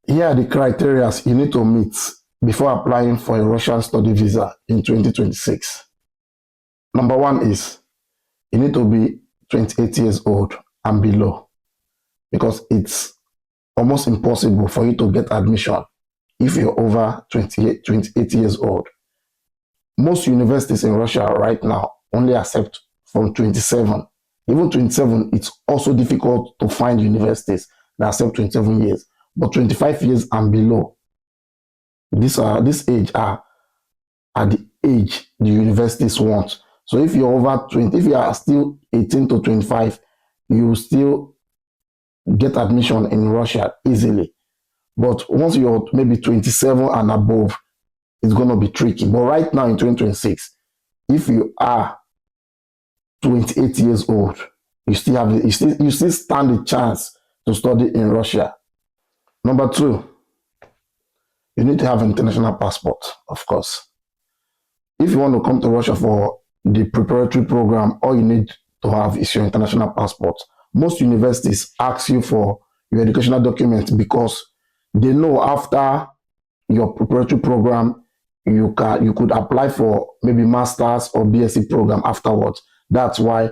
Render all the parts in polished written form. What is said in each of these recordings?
Here are the criteria you need to meet before applying for a Russian study visa in 2026. Number one is you need to be 28 years old and below, because it's almost impossible for you to get admission if you're over 28 years old. Most universities in Russia right now only accept from 27. Even 27, it's also difficult to find universities that accept 27 years. But 25 years and below, this age are the age the universities want. So if you're over 20, if you are still 18 to 25, you still get admission in Russia easily. But once you're maybe 27 and above, it's going to be tricky. But right now in 2026, if you are 28 years old, you still stand a chance to study in Russia. Number two, you need to have an international passport, of course. If you want to come to Russia for the preparatory program, all you need to have is your international passport. Most universities ask you for your educational documents because they know after your preparatory program, you could apply for maybe master's or BSc program afterwards. That's why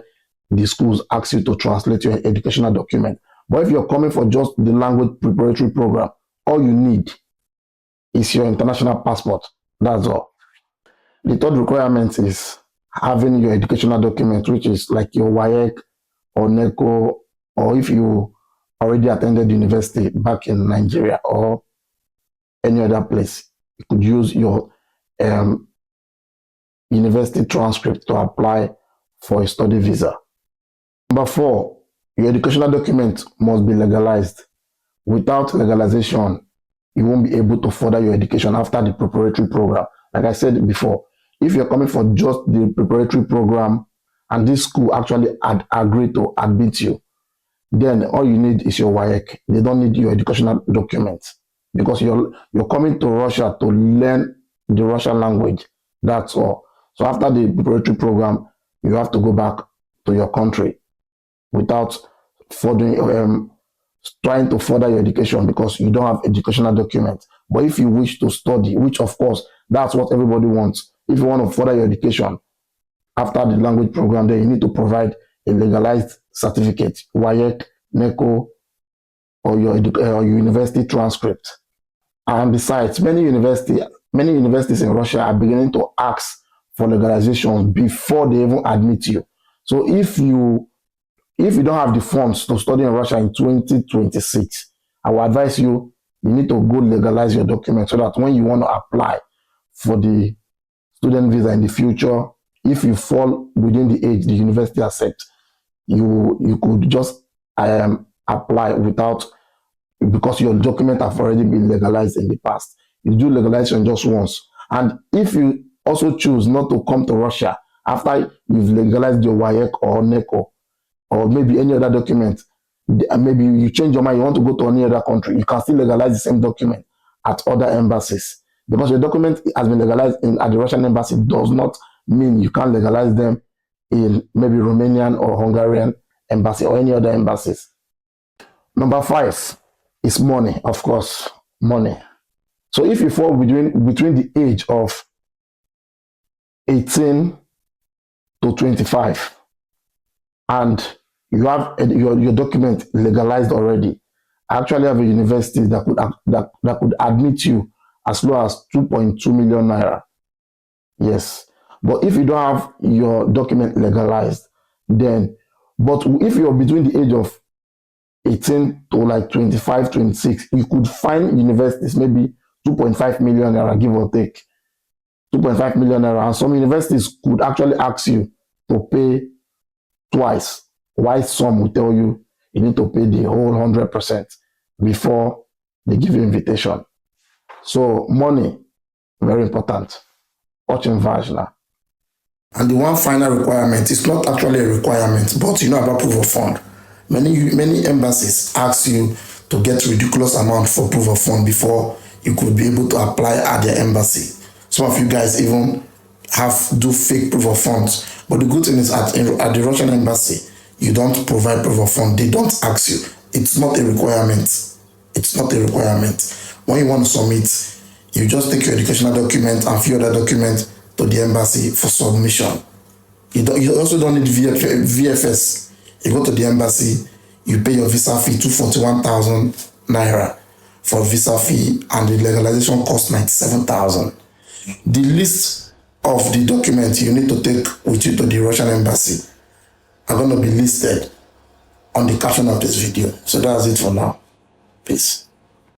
the schools ask you to translate your educational document. But if you're coming for just the language preparatory program, all you need is your international passport. That's all. The third requirement is having your educational document, which is like your WAEC or NECO, or if you already attended university back in Nigeria or any other place, you could use your university transcript to apply for a study visa. Number four, your educational document must be legalized. Without legalization, you won't be able to further your education after the preparatory program. Like I said before, if you're coming for just the preparatory program and this school actually agreed to admit you, then all you need is your WAEC. They don't need your educational documents because you're coming to Russia to learn the Russian language. That's all. So after the preparatory program, you have to go back to your country without furthering, trying to further your education because you don't have educational documents. But if you wish to study, which of course, that's what everybody wants. If you want to further your education after the language program, then you need to provide a legalized certificate, WAEC, NECO, or your university transcript. And besides, many universities in Russia are beginning to ask for legalization before they even admit you. So if you don't have the funds to study in Russia in 2026, I will advise you need to go legalize your documents so that when you want to apply for the student visa in the future, if you fall within the age the university accepts, you could just apply without, because your document have already been legalized in the past. You do legalization just once. And if you also choose not to come to Russia after you've legalized your WAEC or NECO, or maybe any other document, maybe you change your mind, you want to go to any other country, you can still legalize the same document at other embassies. Because your document has been legalized at the Russian embassy does not mean you can't legalize them in maybe Romanian or Hungarian embassy or any other embassies. Number five is money, of course, money. So if you fall between the age of 18 to 25 and you have your document legalized already, I actually have a university that could admit you as low as 2.2 million naira. Yes. But if you don't have your document legalized, then, but if you're between the age of 18 to like 25, 26, you could find universities maybe 2.5 million naira, give or take. 2.5 million naira. And some universities could actually ask you to pay twice. Why some will tell you need to pay the whole 100% before they give you invitation. So money, very important. Очень важно. And the one final requirement is not actually a requirement, but you know about proof of fund. Many embassies ask you to get ridiculous amount for proof of fund before you could be able to apply at their embassy. Some of you guys even do fake proof of funds. But the good thing is at the Russian embassy, you don't provide proof of fund. They don't ask you. It's not a requirement. It's not a requirement. When you want to submit, you just take your educational document and few other documents to the embassy for submission. You also don't need VFS. You go to the embassy, you pay your visa fee 241,000 naira for visa fee, and the legalization cost 97,000. The list of the documents you need to take with you to the Russian embassy are going to be listed on the caption of this video. So that's it for now. Peace.